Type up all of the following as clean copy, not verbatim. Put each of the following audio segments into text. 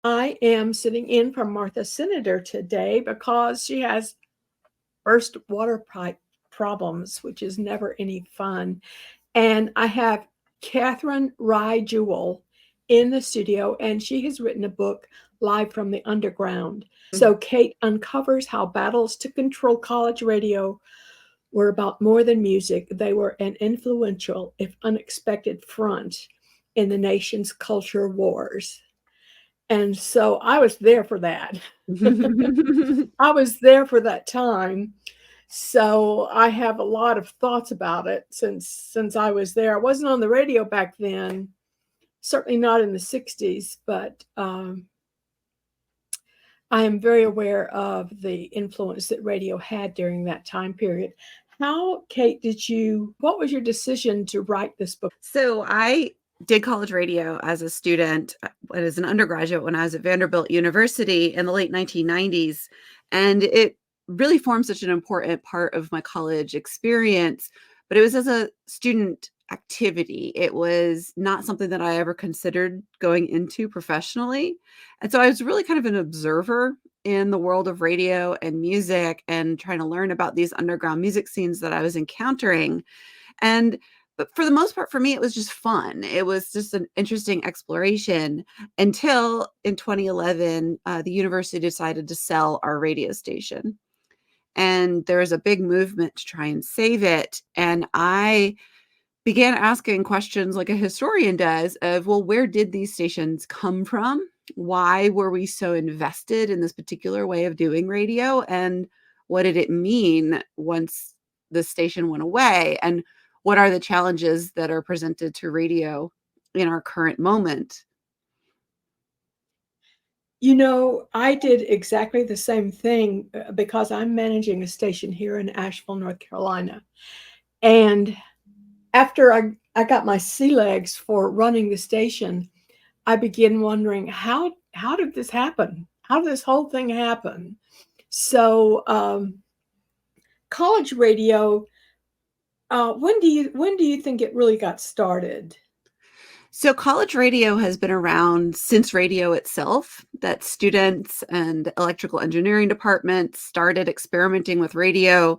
I am sitting in for Martha Senator today because she has burst water pipe problems, which is never any fun. And I have Catherine Rye Jewell in the studio, and she has written a book, Live from the Underground. So Kate uncovers how battles to control college radio were about more than music. They were an influential, if unexpected, front in the nation's culture wars. And so I was there for that. I was there for that time. So I have a lot of thoughts about it since I was there. I wasn't on the radio back then, certainly not in the 60s, but I am very aware of the influence that radio had during that time period. How, Kate, what was your decision to write this book? So I did college radio as a student, as an undergraduate when I was at Vanderbilt University in the late 1990s. And it really formed such an important part of my college experience. But it was as a student activity. It was not something that I ever considered going into professionally. And so I was really kind of an observer in the world of radio and music and trying to learn about these underground music scenes that I was encountering. But for the most part, for me, it was just fun. It was just an interesting exploration until in 2011, the university decided to sell our radio station. And there was a big movement to try and save it. And I began asking questions like a historian does of, well, where did these stations come from? Why were we so invested in this particular way of doing radio? And what did it mean once the station went away? And what are the challenges that are presented to radio in our current moment? You know, I did exactly the same thing because I'm managing a station here in Asheville, North Carolina. And after I got my sea legs for running the station, I began wondering how did this happen? How did this whole thing happen? So college radio, when do you think it really got started? So college radio has been around since radio itself, that students and electrical engineering departments started experimenting with radio.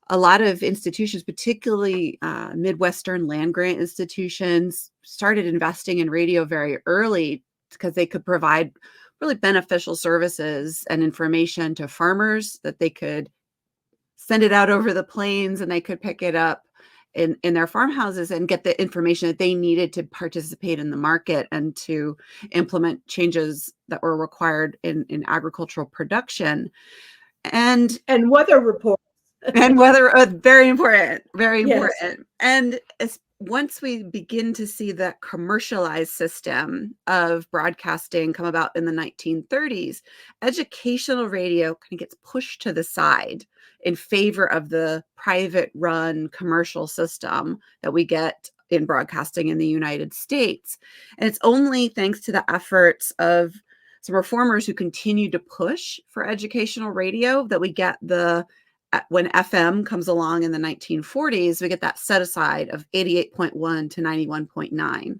A lot of institutions, particularly Midwestern land grant institutions, started investing in radio very early because they could provide really beneficial services and information to farmers, that they could send it out over the plains and they could pick it up in their farmhouses and get the information that they needed to participate in the market and to implement changes that were required in agricultural production. And weather reports. And weather, very important, very Yes. important. And once we begin to see that commercialized system of broadcasting come about in the 1930s, educational radio kind of gets pushed to the side in favor of the private run commercial system that we get in broadcasting in the United States. And it's only thanks to the efforts of some reformers who continue to push for educational radio that we get when FM comes along in the 1940s, we get that set aside of 88.1 to 91.9.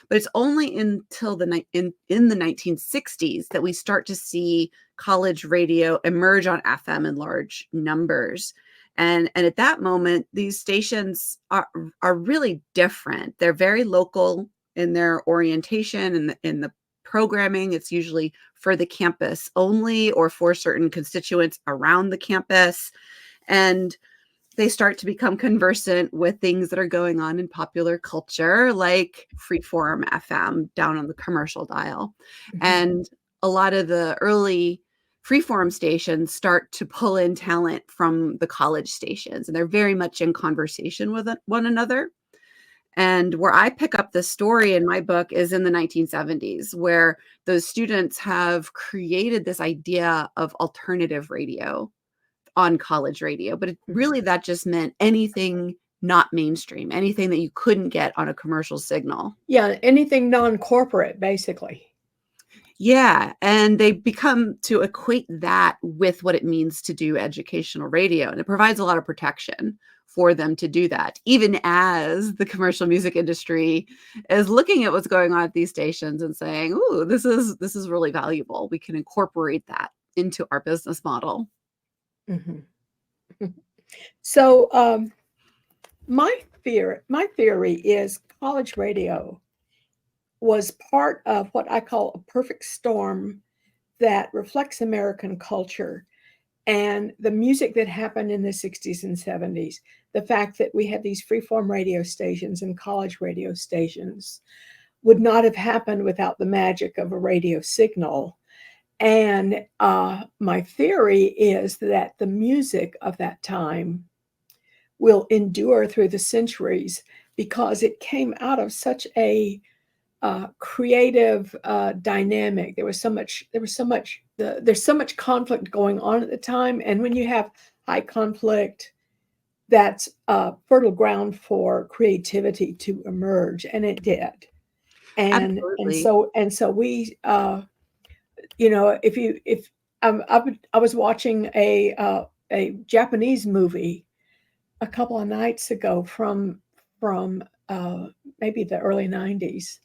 But it's only until in the 1960s that we start to see college radio emerge on FM in large numbers. And at that moment, these stations are really different. They're very local in their orientation and in the programming. It's usually for the campus only or for certain constituents around the campus. And they start to become conversant with things that are going on in popular culture, like freeform FM down on the commercial dial. Mm-hmm. And a lot of the early freeform stations start to pull in talent from the college stations, and they're very much in conversation with one another. And where I pick up the story in my book is in the 1970s, where those students have created this idea of alternative radio on college radio. But really, that just meant anything not mainstream, anything that you couldn't get on a commercial signal. Yeah, anything non-corporate, basically. Yeah, and they become to equate that with what it means to do educational radio, and it provides a lot of protection for them to do that, even as the commercial music industry is looking at what's going on at these stations and saying, "Ooh, this is really valuable. We can incorporate that into our business model." Mhm. So, my theory is college radio was part of what I call a perfect storm that reflects American culture and the music that happened in the 60s and 70s. The fact that we had these freeform radio stations and college radio stations would not have happened without the magic of a radio signal. And my theory is that the music of that time will endure through the centuries because it came out of such a creative dynamic. There's so much conflict going on at the time, and when you have high conflict, that's fertile ground for creativity to emerge, and it did. Absolutely. And so we, if I was watching a Japanese movie a couple of nights ago from maybe the early '90s,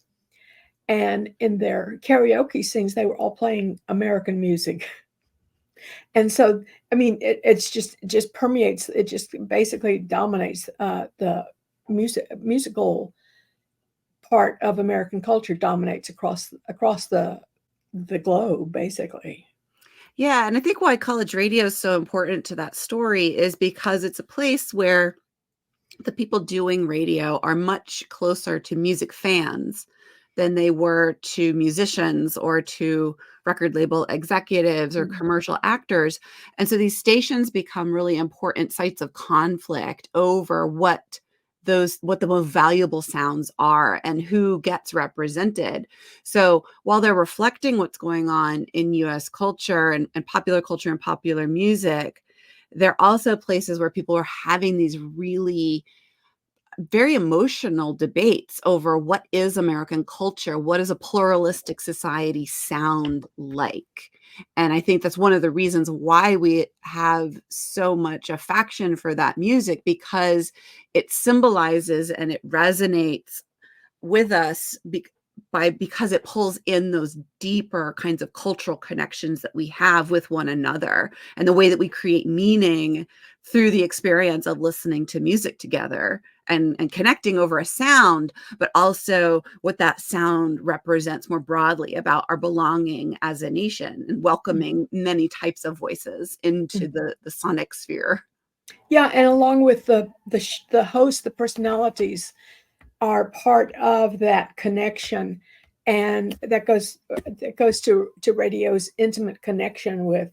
and in their karaoke scenes, they were all playing American music. And so, I mean, it just permeates. It just basically dominates the musical part of American culture dominates across the globe, basically. Yeah, and I think why college radio is so important to that story is because it's a place where the people doing radio are much closer to music fans than they were to musicians or to record label executives or Mm, commercial actors. And so these stations become really important sites of conflict over what the most valuable sounds are and who gets represented. So while they're reflecting what's going on in US culture and popular culture and popular music, they're also places where people are having these really very emotional debates over what is American culture? What does a pluralistic society sound like? And I think that's one of the reasons why we have so much affection for that music because it symbolizes and it resonates with us because it pulls in those deeper kinds of cultural connections that we have with one another and the way that we create meaning through the experience of listening to music together and connecting over a sound, but also what that sound represents more broadly about our belonging as a nation and mm, welcoming many types of voices into mm. the sonic sphere. Yeah, and along with the host, the personalities are part of that connection, and that goes to radio's intimate connection with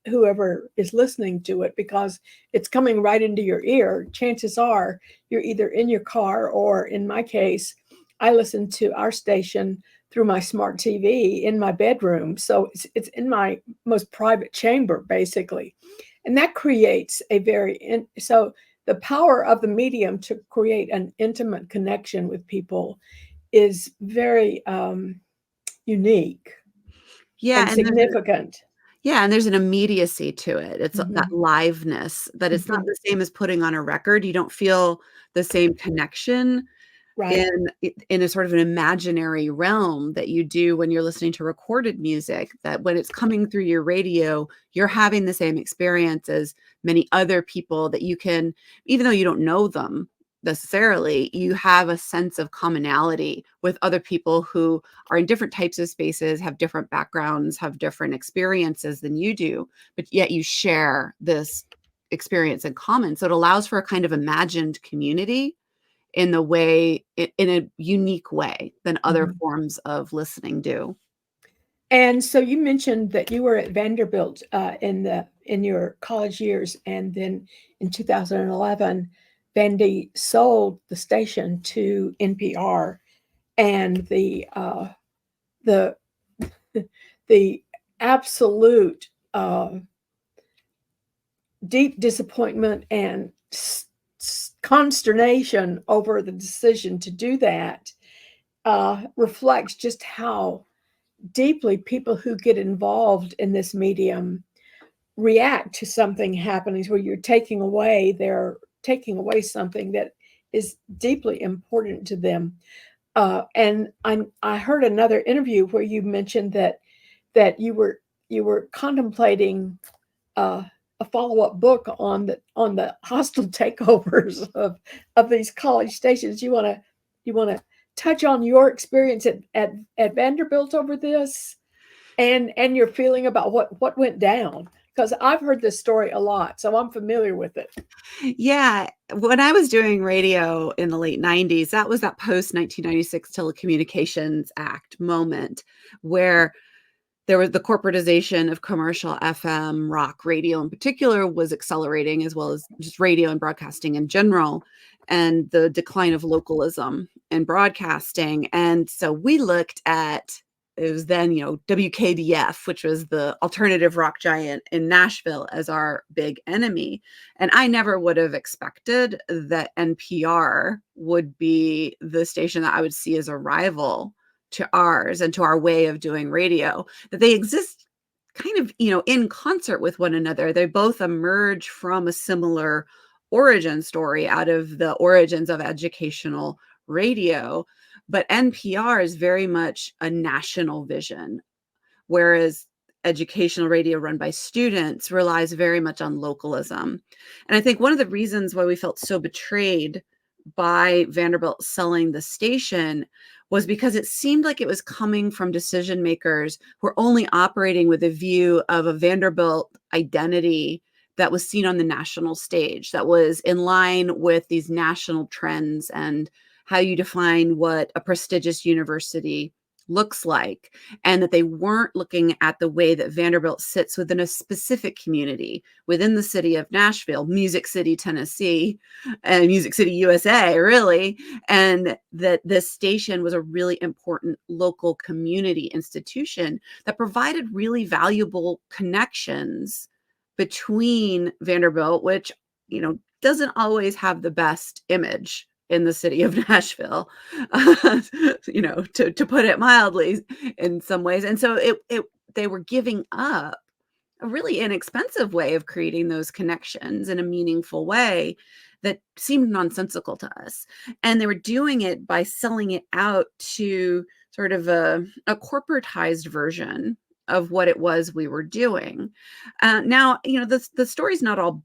whoever is listening to it because it's coming right into your ear. Chances are you're either in your car or, in my case, I listen to our station through my smart TV in my bedroom, so it's in my most private chamber basically, and that creates so the power of the medium to create an intimate connection with people is very unique Yeah, and and significant. there's an immediacy to it. It's that Mhm, liveness that it's not mhm, the same as putting on a record. You don't feel the same connection right. in a sort of an imaginary realm that you do when you're listening to recorded music, that when it's coming through your radio, you're having the same experience as many other people that you can, even though you don't know them necessarily, you have a sense of commonality with other people who are in different types of spaces, have different backgrounds, have different experiences than you do, but yet you share this experience in common. So it allows for a kind of imagined community in a unique way than other Mhm. forms of listening do. And so you mentioned that you were at Vanderbilt in your college years, and then in 2011, Vandy sold the station to NPR, and the the absolute deep disappointment and consternation over the decision to do that reflects just how deeply people who get involved in this medium react to something happening where they're taking away something that is deeply important to them. And I heard another interview where you mentioned that you were contemplating uh, a follow-up book on the hostile takeovers of these college stations. You want to touch on your experience at Vanderbilt over this, and your feeling about what went down, because I've heard this story a lot, so I'm familiar with it. Yeah, when I was doing radio in the late 90s, that was that post 1996 Telecommunications Act moment where there was the corporatization of commercial FM rock radio in particular was accelerating, as well as just radio and broadcasting in general, and the decline of localism in broadcasting. And so we looked at, it was then, WKDF, which was the alternative rock giant in Nashville, as our big enemy. And I never would have expected that NPR would be the station that I would see as a rival to ours and to our way of doing radio, that they exist kind of, in concert with one another. They both emerge from a similar origin story out of the origins of educational radio. But NPR is very much a national vision, whereas educational radio run by students relies very much on localism. And I think one of the reasons why we felt so betrayed by Vanderbilt selling the station was because it seemed like it was coming from decision makers who were only operating with a view of a Vanderbilt identity that was seen on the national stage, that was in line with these national trends and how you define what a prestigious university looks like, and that they weren't looking at the way that Vanderbilt sits within a specific community within the city of Nashville, Music City, Tennessee, and Music City, USA, really, and that this station was a really important local community institution that provided really valuable connections between Vanderbilt, which, doesn't always have the best image in the city of Nashville, to put it mildly in some ways. And so they were giving up a really inexpensive way of creating those connections in a meaningful way that seemed nonsensical to us. And they were doing it by selling it out to sort of a corporatized version of what it was we were doing. Now, the story's not all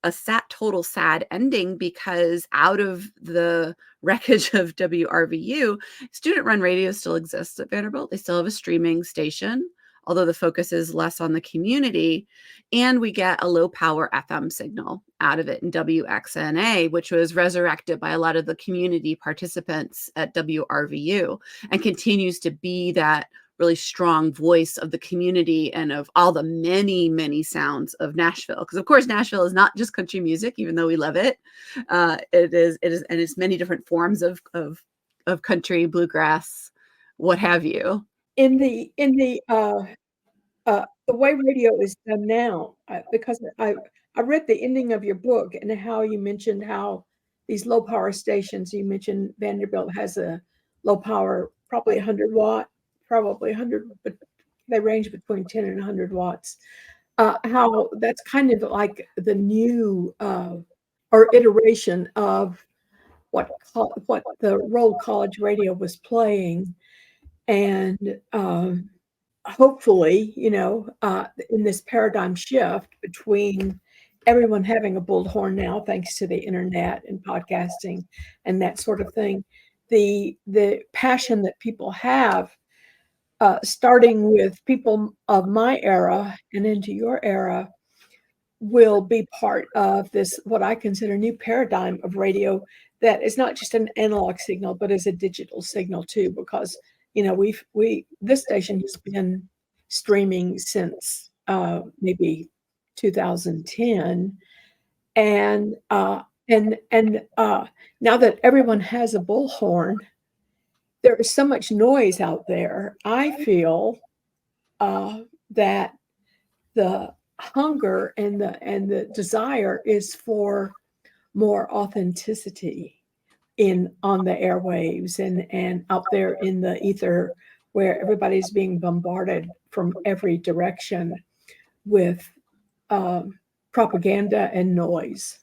a total sad ending, because out of the wreckage of WRVU, student-run radio still exists at Vanderbilt. They still have a streaming station, although the focus is less on the community. And we get a low-power FM signal out of it in WXNA, which was resurrected by a lot of the community participants at WRVU and continues to be that really strong voice of the community and of all the many, many sounds of Nashville. Because of course, Nashville is not just country music, even though we love it. It is, and it's many different forms of country, bluegrass, what have you. The way radio is done now, because I read the ending of your book and how you mentioned how these low power stations. You mentioned Vanderbilt has a low power, probably 100 watt, probably 100, but they range between 10 and 100 watts. How that's kind of like the new or iteration of what the role college radio was playing, and hopefully, in this paradigm shift between everyone having a bullhorn now, thanks to the internet and podcasting and that sort of thing, the passion that people have, starting with people of my era and into your era, will be part of this, what I consider new paradigm of radio, that is not just an analog signal, but is a digital signal too, because this station has been streaming since maybe 2010, and now that everyone has a bullhorn, there is so much noise out there. I feel that the hunger and the desire is for more authenticity on the airwaves and out there in the ether, where everybody's being bombarded from every direction with propaganda and noise.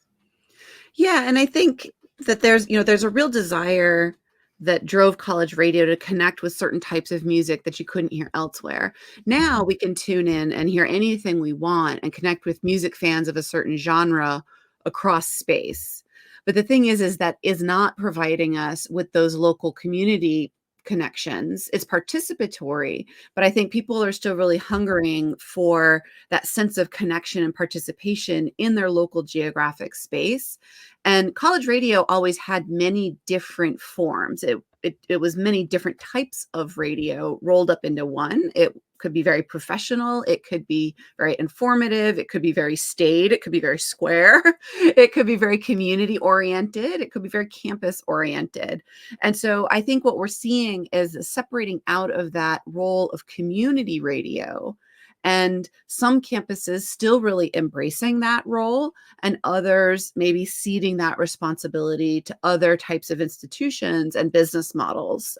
Yeah, and I think that there's a real desire that drove college radio to connect with certain types of music that you couldn't hear elsewhere. Now we can tune in and hear anything we want and connect with music fans of a certain genre across space. But the thing is that is not providing us with those local community connections. It's participatory, but I think people are still really hungering for that sense of connection and participation in their local geographic space. And college radio always had many different forms. It was many different types of radio rolled up into one. It could be very professional. It could be very informative. It could be very staid. It could be very square. It could be very community oriented. It could be very campus oriented. And so I think what we're seeing is separating out of that role of community radio, and some campuses still really embracing that role, and others maybe ceding that responsibility to other types of institutions and business models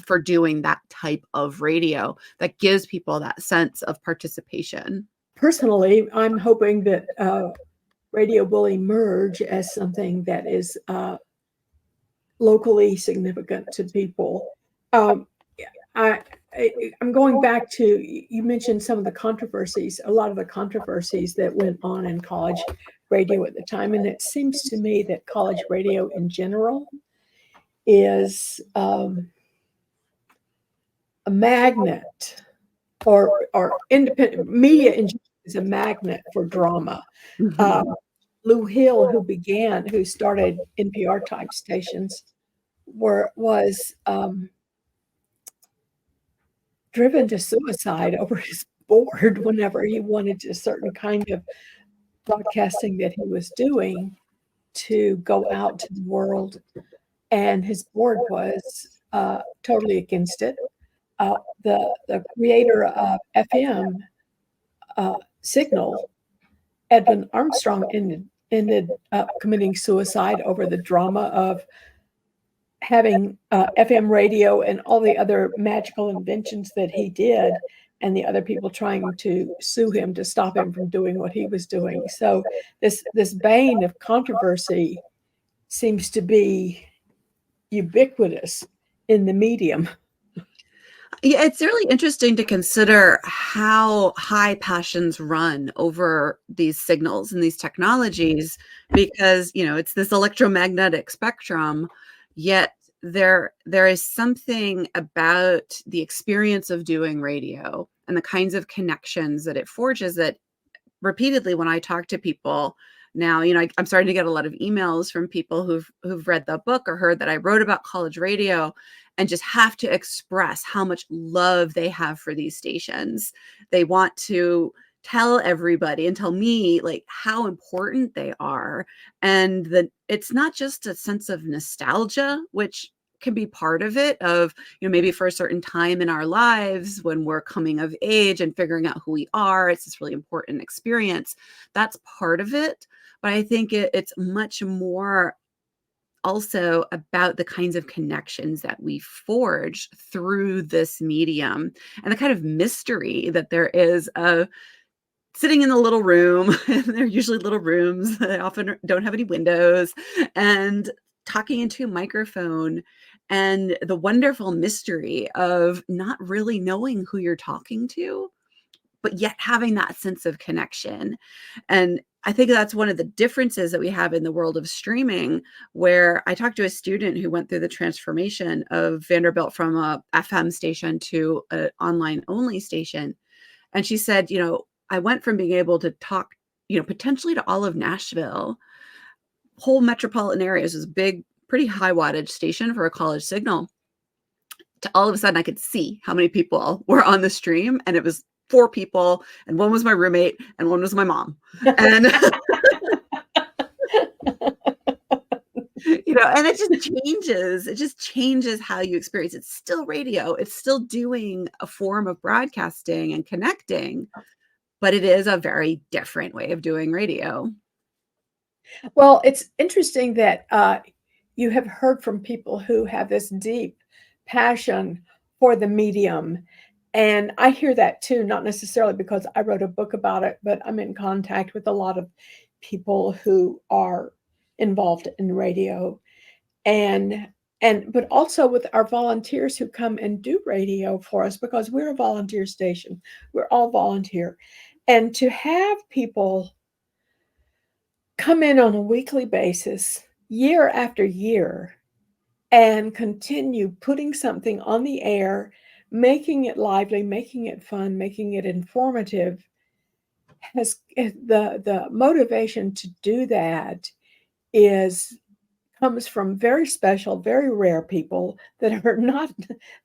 for doing that type of radio that gives people that sense of participation. Personally, I'm hoping that radio will emerge as something that is locally significant to people. I'm going back to, you mentioned some of the controversies, a lot of the controversies that went on in college radio at the time. And it seems to me that college radio in general is a magnet, or independent media in general is a magnet for drama. Mhm. Lou Hill, who started NPR type stations, was driven to suicide over his board whenever he wanted a certain kind of broadcasting that he was doing to go out to the world. And his board was totally against it. The creator of FM Signal, Edwin Armstrong, ended up committing suicide over the drama of having FM radio and all the other magical inventions that he did, and the other people trying to sue him to stop him from doing what he was doing. So this bane of controversy seems to be ubiquitous in the medium. Yeah, it's really interesting to consider how high passions run over these signals and these technologies, because, it's this electromagnetic spectrum, yet there is something about the experience of doing radio and the kinds of connections that it forges that repeatedly when I talk to people now, I'm starting to get a lot of emails from people who've read the book or heard that I wrote about college radio and just have to express how much love they have for these stations. They want to tell everybody and tell me like how important they are, and that it's not just a sense of nostalgia, which can be part of it, of maybe for a certain time in our lives when we're coming of age and figuring out who we are. It's this really important experience. That's part of it. But I think it's much more also about the kinds of connections that we forge through this medium, and the kind of mystery that there is of sitting in the little room, and they're usually little rooms that often don't have any windows, and talking into a microphone, and the wonderful mystery of not really knowing who you're talking to, but yet having that sense of connection. And I think that's one of the differences that we have in the world of streaming, where I talked to a student who went through the transformation of Vanderbilt from a FM station to an online only station. And she said, I went from being able to talk, potentially to all of Nashville, whole metropolitan areas, was a big, pretty high wattage station for a college signal, to all of a sudden I could see how many people were on the stream, and it was 4 people, and one was my roommate and one was my mom. And and it just changes how you experience. It's still radio. It's still doing a form of broadcasting and connecting, but it is a very different way of doing radio. Well, it's interesting that you have heard from people who have this deep passion for the medium. And I hear that too, not necessarily because I wrote a book about it, but I'm in contact with a lot of people who are involved in radio, and but also with our volunteers who come and do radio for us, because we're a volunteer station. We're all volunteer. And to have people come in on a weekly basis, year after year, and continue putting something on the air, making it lively, making it fun, making it informative, has the motivation to do that is comes from very special, very rare people that are not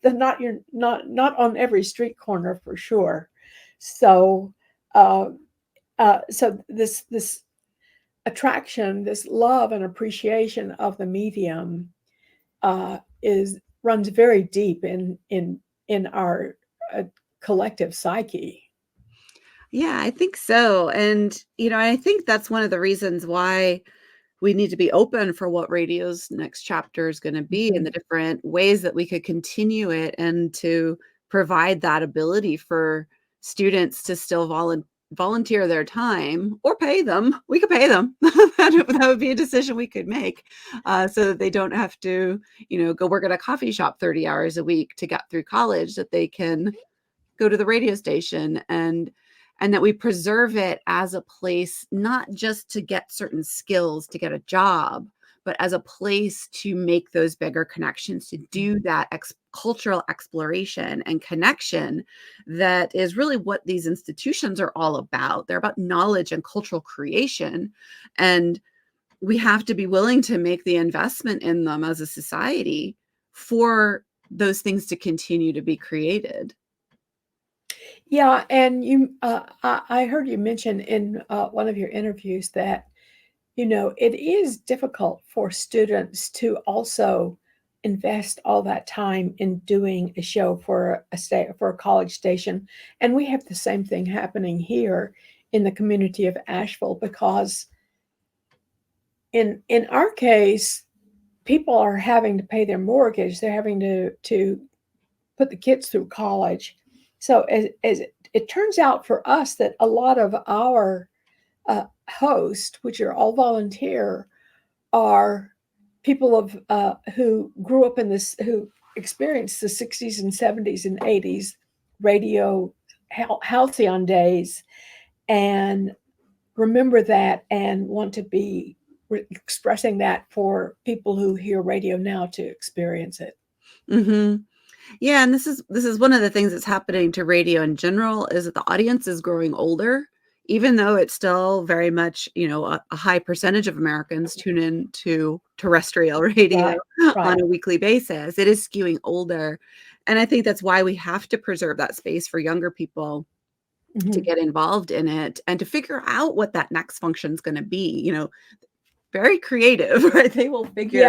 that not you're not on every street corner for sure. So uh, so this attraction, this love and appreciation of the medium is runs very deep in our uh, collective psyche. Yeah, I think so. And, I think that's one of the reasons why we need to be open for what radio's next chapter is going to be and the Mhm. different ways that we could continue it and to provide that ability for students to still volunteer their time or pay them. We could pay them. That would be a decision we could make, so that they don't have to, go work at a coffee shop 30 hours a week to get through college, that they can go to the radio station, and that we preserve it as a place not just to get certain skills to get a job, but as a place to make those bigger connections, to do that cultural exploration and connection that is really what these institutions are all about. They're about knowledge and cultural creation, and we have to be willing to make the investment in them as a society for those things to continue to be created. Yeah, and I heard you mention in one of your interviews that it is difficult for students to also invest all that time in doing a show for a college station, and we have the same thing happening here in the community of Asheville, because in our case, people are having to pay their mortgage. They're having to put the kids through college. So as it turns out for us that a lot of our hosts, which are all volunteer, are people of who grew up in this, who experienced the 60s and 70s and 80s radio halcyon days, and remember that and want to be expressing that for people who hear radio now to experience it. Hmm. Yeah, and this is one of the things that's happening to radio in general, is that the audience is growing older, even though it's still very much, a high percentage of Americans tune in to terrestrial radio Right, right. on a weekly basis. It is skewing older. And I think that's why we have to preserve that space for younger people to Mhm. get involved in it and to figure out what that next function is going to be. Very creative, right? Yeah, They will yeah, figure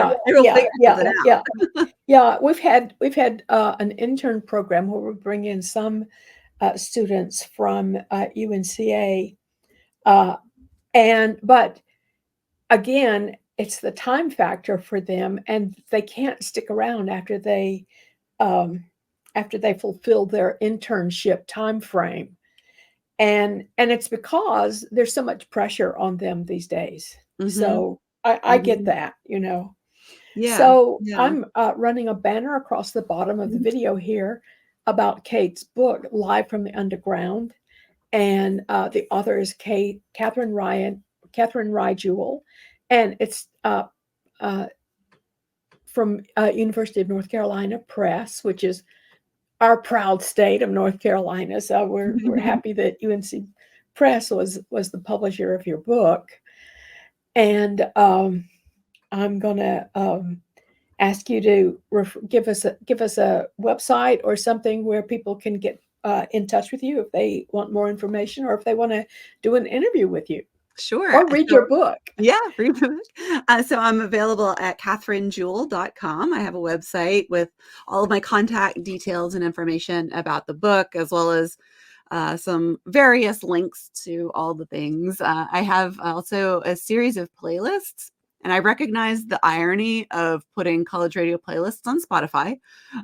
yeah, something yeah, out. yeah. We've had an intern program where we bring in some students from UNCA, uh, and but again, it's the time factor for them, and they can't stick around um, after they fulfill their internship time frame, and it's because there's so much pressure on them these days. Mhm. So I get Mhm. that. Yeah. So Yeah. I'm running a banner across the bottom of the Mhm. video here about Kate's book, Live from the Underground, and the author is Catherine Rye Jewell, and it's uh, from University of North Carolina Press, which is our proud state of North Carolina. So we're happy that UNC Press was the publisher of your book, and I'm gonna ask you to give us a website or something where people can get in touch with you if they want more information, or if they want to do an interview with you Sure. or read So your book. yeah, free food. So I'm available at catherinejewell.com. I have a website with all of my contact details and information about the book, as well as some various links to all the things. I have also a series of playlists And I recognize the irony of putting college radio playlists on Spotify,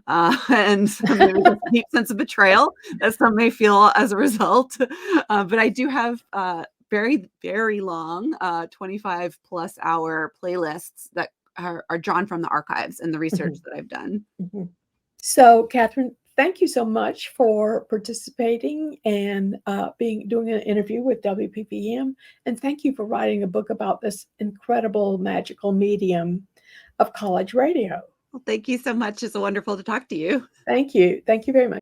and maybe there's a deep sense of betrayal that some may feel as a result. But I do have very, very long 25 plus hour playlists that are drawn from the archives and the research Mhm. that I've done. Mhm. So, Catherine, thank you so much for participating and doing an interview with WPVM, and thank you for writing a book about this incredible magical medium of college radio. Well, thank you so much. It's wonderful to talk to you. Thank you. Thank you very much.